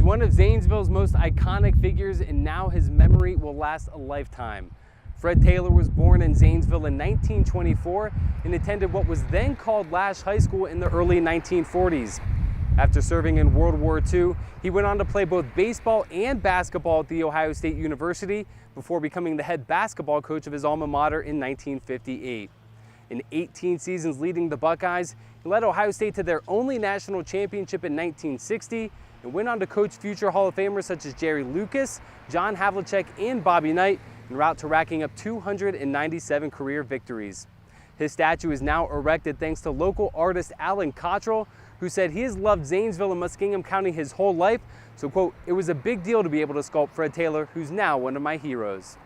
He's one of Zanesville's most iconic figures, and now his memory will last a lifetime. Fred Taylor was born in Zanesville in 1924 and attended what was then called Lash High School in the early 1940s. After serving in World War II, he went on to play both baseball and basketball at The Ohio State University before becoming the head basketball coach of his alma mater in 1958. In 18 seasons leading the Buckeyes, he led Ohio State to their only national championship in 1960 and went on to coach future Hall of Famers such as Jerry Lucas, John Havlicek, and Bobby Knight, en route to racking up 297 career victories. His statue is now erected thanks to local artist Alan Cottrell, who said he has loved Zanesville and Muskingum County his whole life, so quote, "It was a big deal to be able to sculpt Fred Taylor, who's now one of my heroes."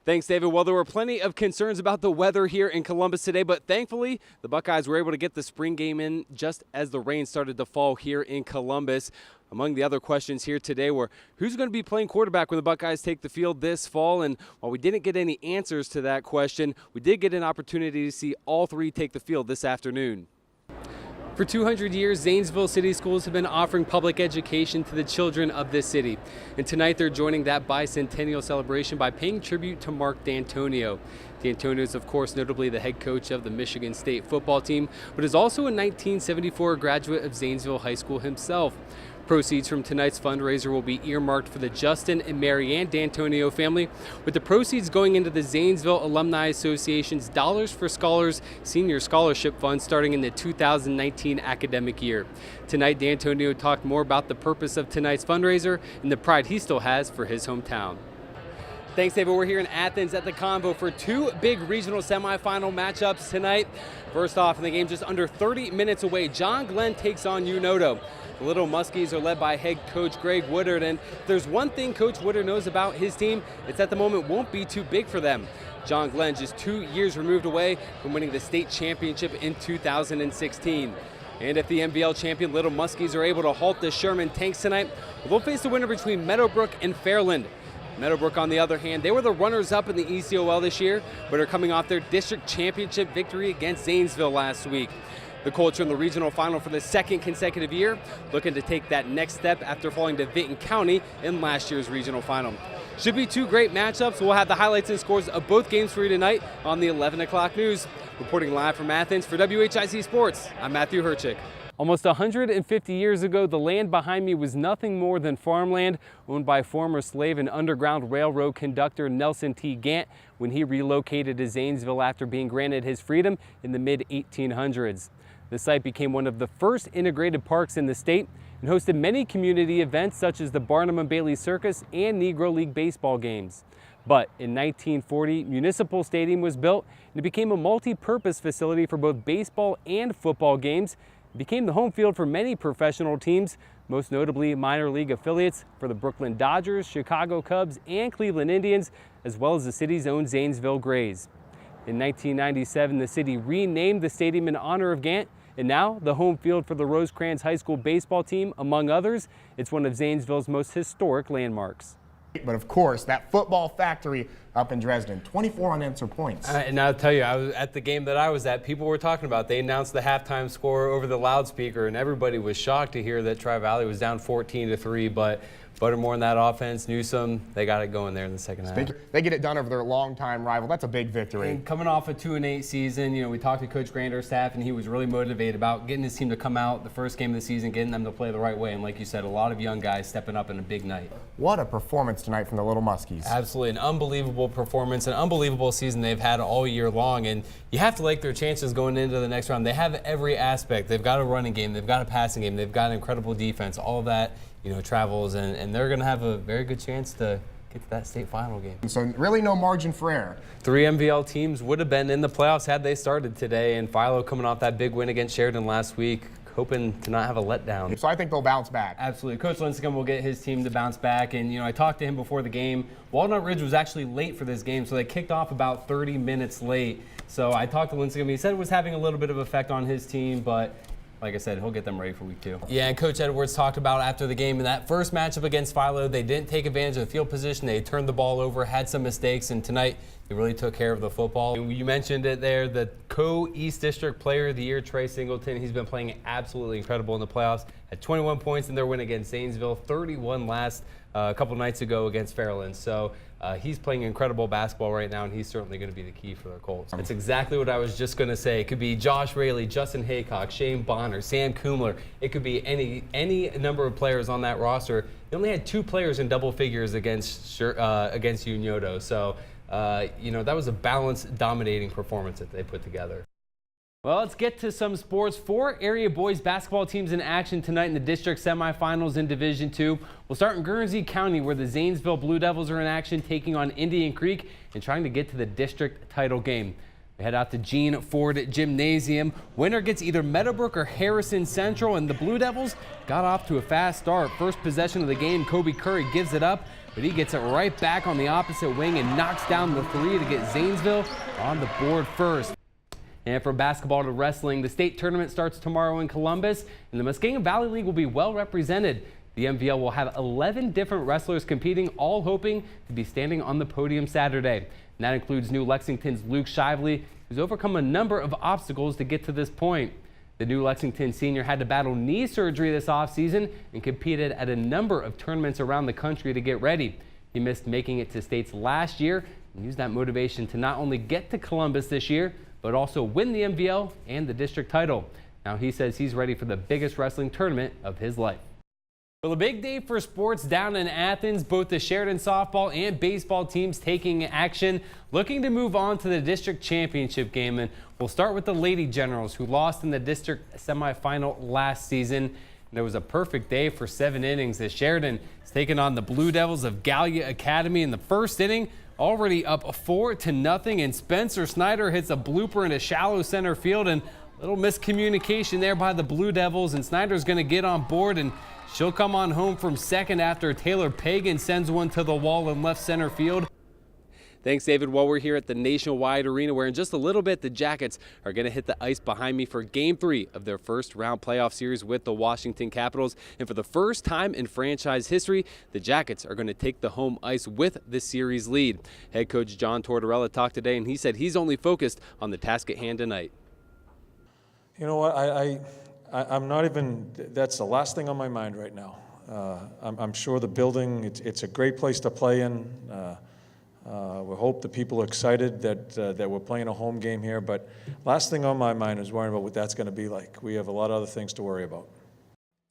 Thanks, David. Well, there were plenty of concerns about the weather here in Columbus today, but thankfully the Buckeyes were able to get the spring game in just as the rain started to fall here in Columbus. Among the other questions here today were who's going to be playing quarterback when the Buckeyes take the field this fall, and while we didn't get any answers to that question, we did get an opportunity to see all three take the field this afternoon. For 200 years, Zanesville City Schools have been offering public education to the children of this city. And tonight they're joining that bicentennial celebration by paying tribute to Mark D'Antonio. D'Antonio is, of course, notably the head coach of the Michigan State football team, but is also a 1974 graduate of Zanesville High School himself. Proceeds from tonight's fundraiser will be earmarked for the Justin and Marianne D'Antonio family, with the proceeds going into the Zanesville Alumni Association's Dollars for Scholars Senior Scholarship Fund starting in the 2019 academic year. Tonight, D'Antonio talked more about the purpose of tonight's fundraiser and the pride he still has for his hometown. Thanks, David. We're here in Athens at the Convo for two big regional semifinal matchups tonight. First off, in the game just under 30 minutes away, John Glenn takes on UNOTO. The Little Muskies are led by head coach Greg Woodard, and if there's one thing Coach Woodard knows about his team, it's that the moment won't be too big for them. John Glenn just 2 years removed away from winning the state championship in 2016. And if the MVL champion Little Muskies are able to halt the Sherman Tanks tonight, they'll face the winner between Meadowbrook and Fairland. Meadowbrook, on the other hand, they were the runners-up in the ECOL this year, but are coming off their district championship victory against Zanesville last week. The Colts are in the regional final for the second consecutive year, looking to take that next step after falling to Vinton County in last year's regional final. Should be two great matchups. We'll have the highlights and scores of both games for you tonight on the 11 o'clock news. Reporting live from Athens for WHIZ Sports, I'm Matthew Herchick. Almost 150 years ago, the land behind me was nothing more than farmland owned by former slave and Underground Railroad conductor Nelson T. Gant when he relocated to Zanesville after being granted his freedom in the mid-1800s. The site became one of the first integrated parks in the state and hosted many community events such as the Barnum and Bailey Circus and Negro League baseball games. But in 1940, Municipal Stadium was built and it became a multi-purpose facility for both baseball and football games. It became the home field for many professional teams, most notably minor league affiliates for the Brooklyn Dodgers, Chicago Cubs, and Cleveland Indians, as well as the city's own Zanesville Grays. In 1997, the city renamed the stadium in honor of Gant, and now the home field for the Rosecrans High School baseball team, among others. It's one of Zanesville's most historic landmarks. But of course, that football factory up in Dresden, 24 unanswered points. And I'll tell you, I was at the game that I was at, people were talking about, they announced the halftime score over the loudspeaker, and everybody was shocked to hear that Tri-Valley was down 14-3, but Buttermore in that offense, Newsom, they got it going there in the second half. They get it done over their longtime rival. That's a big victory. And coming off a 2-8 season, you know, we talked to Coach Grander's staff, and he was really motivated about getting his team to come out the first game of the season, getting them to play the right way. And like you said, a lot of young guys stepping up in a big night. What a performance tonight from the Little Muskies. Absolutely, an unbelievable performance, an unbelievable season they've had all year long. And you have to like their chances going into the next round. They have every aspect. They've got a running game, they've got a passing game, they've got an incredible defense, all of that, you know, travels, and they're going to have a very good chance to get to that state final game. So really no margin for error. 3 MVL teams would have been in the playoffs had they started today, and Philo coming off that big win against Sheridan last week, hoping to not have a letdown. So I think they'll bounce back. Absolutely. Coach Lincecum will get his team to bounce back, and, you know, I talked to him before the game. Walnut Ridge was actually late for this game, so they kicked off about 30 minutes late. So I talked to Lincecum. He said it was having a little bit of effect on his team, but like I said, he'll get them ready for week 2. Yeah, and Coach Edwards talked about after the game in that first matchup against Philo, they didn't take advantage of the field position. They turned the ball over, had some mistakes, and tonight they really took care of the football. You mentioned it there, the Co-East District Player of the Year, Trey Singleton. He's been playing absolutely incredible in the playoffs. Had 21 points in their win against Zanesville, 31 last a couple nights ago against Fairland. So he's playing incredible basketball right now, and he's certainly going to be the key for the Colts. That's exactly what I was just going to say. It could be Josh Raley, Justin Haycock, Shane Bonner, Sam Kumler. It could be any number of players on that roster. They only had 2 players in double figures against Unyoto. So, that was a balanced, dominating performance that they put together. Well, let's get to some sports. 4 area boys basketball teams in action tonight in the district semifinals in Division II. We'll start in Guernsey County, where the Zanesville Blue Devils are in action, taking on Indian Creek and trying to get to the district title game. We head out to Gene Ford Gymnasium. Winner gets either Meadowbrook or Harrison Central, and the Blue Devils got off to a fast start. First possession of the game, Kobe Curry gives it up, but he gets it right back on the opposite wing and knocks down the 3 to get Zanesville on the board first. And from basketball to wrestling, the state tournament starts tomorrow in Columbus, and the Muskingum Valley League will be well represented. The MVL will have 11 different wrestlers competing, all hoping to be standing on the podium Saturday. And that includes New Lexington's Luke Shively, who's overcome a number of obstacles to get to this point. The New Lexington senior had to battle knee surgery this offseason and competed at a number of tournaments around the country to get ready. He missed making it to states last year and used that motivation to not only get to Columbus this year, but also win the MVL and the district title. Now he says he's ready for the biggest wrestling tournament of his life. Well, a big day for sports down in Athens. Both the Sheridan softball and baseball teams taking action, looking to move on to the district championship game. And we'll start with the Lady Generals, who lost in the district semifinal last season. There was a perfect day for 7 innings as Sheridan is taking on the Blue Devils of Gallia Academy in the first inning. Already up 4-0, and Spencer Snyder hits a blooper in a shallow center field, and a little miscommunication there by the Blue Devils, and Snyder's going to get on board, and she'll come on home from second after Taylor Pagan sends one to the wall in left center field. Thanks, David. Well, we're here at the Nationwide Arena, where in just a little bit the Jackets are going to hit the ice behind me for Game 3 of their first round playoff series with the Washington Capitals. And for the first time in franchise history, the Jackets are going to take the home ice with the series lead. Head coach John Tortorella talked today, and he said he's only focused on the task at hand tonight. You know what? I'm not even. That's the last thing on my mind right now. I'm sure the building. It's a great place to play in. We hope the people are excited that we're playing a home game here, but last thing on my mind is worrying about what that's going to be like. We have a lot of other things to worry about.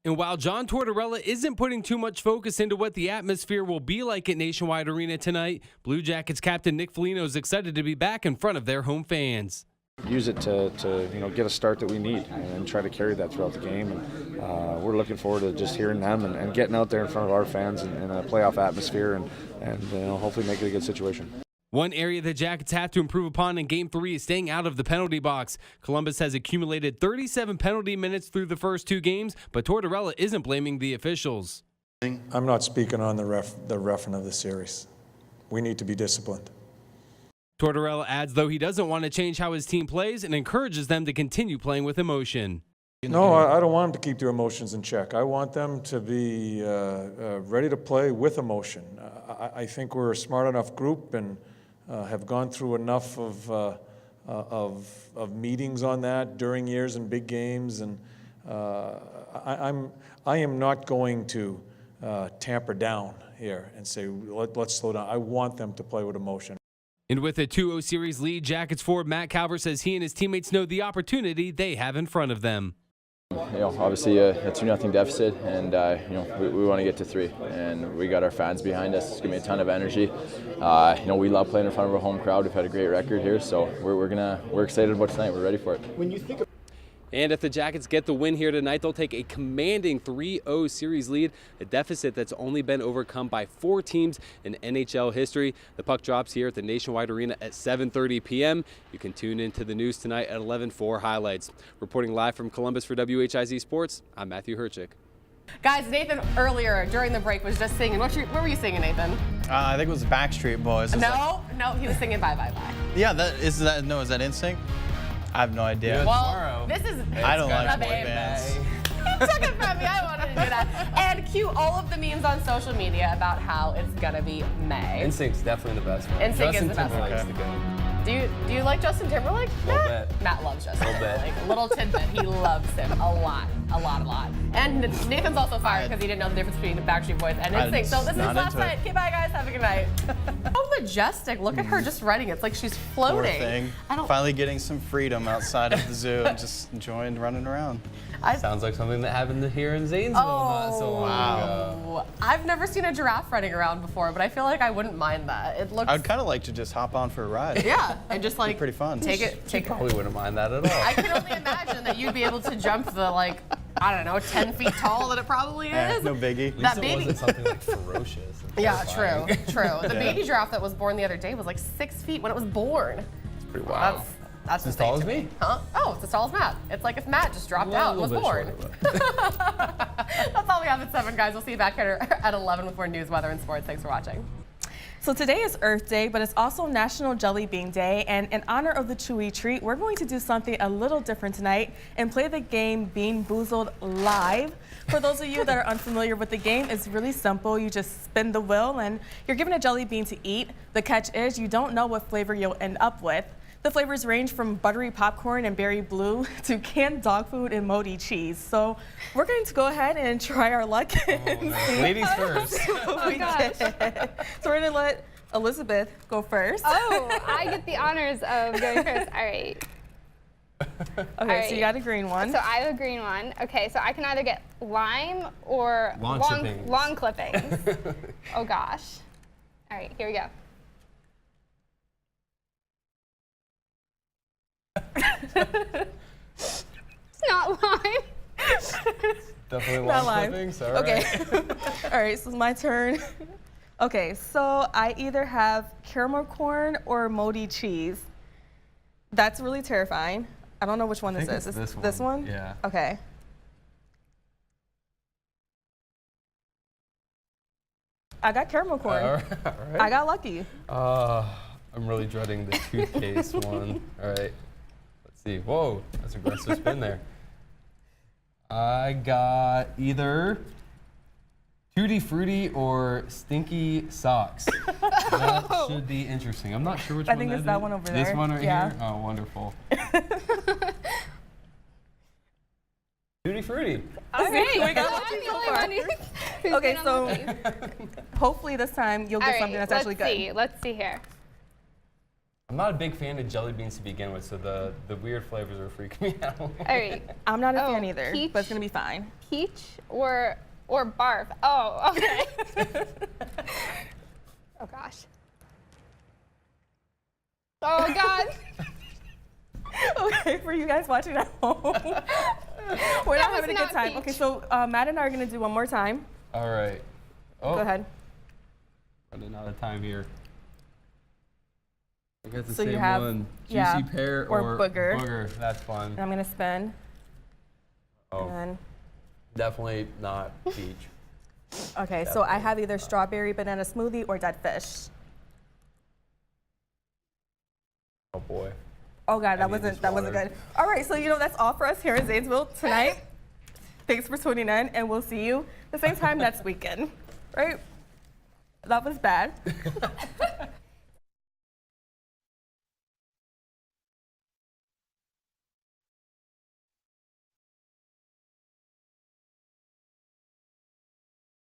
And while John Tortorella isn't putting too much focus into what the atmosphere will be like at Nationwide Arena tonight, Blue Jackets captain Nick Foligno is excited to be back in front of their home fans. Use it to get a start that we need and try to carry that throughout the game. And we're looking forward to just hearing them and getting out there in front of our fans in a playoff atmosphere and hopefully make it a good situation. One area the Jackets have to improve upon in Game 3 is staying out of the penalty box. Columbus has accumulated 37 penalty minutes through the first 2 games, but Tortorella isn't blaming the officials. I'm not speaking on the reffing of the series. We need to be disciplined. Tortorella adds, though, he doesn't want to change how his team plays and encourages them to continue playing with emotion. No, I don't want them to keep their emotions in check. I want them to be ready to play with emotion. I think we're a smart enough group and have gone through enough of meetings on that during years and big games, and I am not going to tamper down here and say let's slow down. I want them to play with emotion. And with a 2-0 series lead, Jackets forward Matt Calvert says he and his teammates know the opportunity they have in front of them. Obviously a 2-0 deficit, and we want to get to 3, and we got our fans behind us. It's gonna be a ton of energy. We love playing in front of our home crowd. We've had a great record here, so we're excited about tonight. We're ready for it. When you think And if the Jackets get the win here tonight, they'll take a commanding 3-0 series lead, a deficit that's only been overcome by 4 teams in NHL history. The puck drops here at the Nationwide Arena at 7:30 p.m. You can tune into the news tonight at 11 for highlights. Reporting live from Columbus for WHIZ Sports, I'm Matthew Herchick. Guys, Nathan earlier during the break was just singing. What were you singing, Nathan? I think it was Backstreet Boys. No, he was singing Bye Bye Bye. Yeah, is that NSYNC? I have no idea. Well, this is I don't like boy band. bands. Took it from me. I wanted to do that. And cue all of the memes on social media about how it's gonna be May. NSYNC's definitely the best one. NSYNC Justin is the best Timberlake's one. the goat. Do you like Justin Timberlake? Little bit. Matt loves Justin Little bit. Timberlake. Little tidbit, he loves him a lot. And Nathan's also fired because he didn't know the difference between Backstreet Boys and NSYNC. So this is not last into it. night. Okay, bye guys. Have a good night. So majestic. Look at her just riding it. It's like she's Poor floating. thing. I don't. Finally getting some freedom outside of the zoo and just enjoying running around. Sounds like something that happened here in Zanesville not so long ago. Oh, I've never seen a giraffe running around before, but I feel like I wouldn't mind that. It looks. I'd kind of like to just hop on for a ride. Yeah, and just like pretty fun. Take it. Probably wouldn't mind that at all. I can only imagine that you'd be able to jump the I don't know, 10 feet tall that it probably is. No biggie. At least That it baby. wasn't something like ferocious. and Yeah, terrifying. true. The baby giraffe that was born the other day was like 6 feet when it was born. Pretty wild. That's As tall insane as to me? Huh? Oh, it's as tall as Matt. It's like if Matt just dropped Yeah, out and was a little born. bit shorter, That's all we have at 7, guys. We'll see you back here at 11 with more news, weather, and sports. Thanks for watching. So today is Earth Day, but it's also National Jelly Bean Day, and in honor of the chewy treat, we're going to do something a little different tonight and play the game Bean Boozled live. For those of you that are unfamiliar with the game, it's really simple. You just spin the wheel and you're given a jelly bean to eat. The catch is you don't know what flavor you'll end up with. The flavors range from buttery popcorn and berry blue to canned dog food and moldy cheese. So we're going to go ahead and try our luck. Ladies first. So we're gonna let Elizabeth go first. Oh, I get the honors of going first. All right. Okay, so you got a green one. So I have a green one. Okay, so I can either get lime or Lawn clippings. long clippings. Oh gosh. All right, here we go. It's not lime. Definitely Not long lime. clippings. All Okay. right. All right, so it's my turn. Okay, so I either have caramel corn or moldy cheese. That's really terrifying. I don't know which one this think is. it's Is this one. one? Yeah. Okay. I got caramel corn. All right. I got lucky. I'm really dreading the toothpaste one. All right. Let's see. Whoa, that's an aggressive spin there. I got either Tutti Frutti or Stinky Socks. That should be interesting. I'm not sure which I one think that it's that is. one over This there. one right Yeah. here? Oh, wonderful. Tutti Frutti. All right. We got I'm lucky the so only far. one who's Okay, been so unlucky. hopefully this time you'll All get right, something that's actually let's good. see. Let's see here. I'm not a big fan of jelly beans to begin with, so the weird flavors are freaking me out. All right. I'm not a Oh, fan either, peach. but it's gonna be fine. Peach or barf. Oh, okay. Oh gosh. Oh God. Okay, for you guys watching at home, we're That not was having a good not time. peach. Okay, so Matt and I are gonna do one more time. All right. Oh, Go ahead. running out of time here. I got the So you same have- one. Juicy yeah, pear or booger. Booger. That's fun. And I'm gonna spin. Oh, And definitely not peach. okay, so I have either strawberry banana smoothie or dead fish. Oh boy. Oh God, I that need wasn't this water. good. All right, so that's all for us here in Zanesville tonight. Thanks for tuning in, and we'll see you the same time next weekend. Right? That was bad.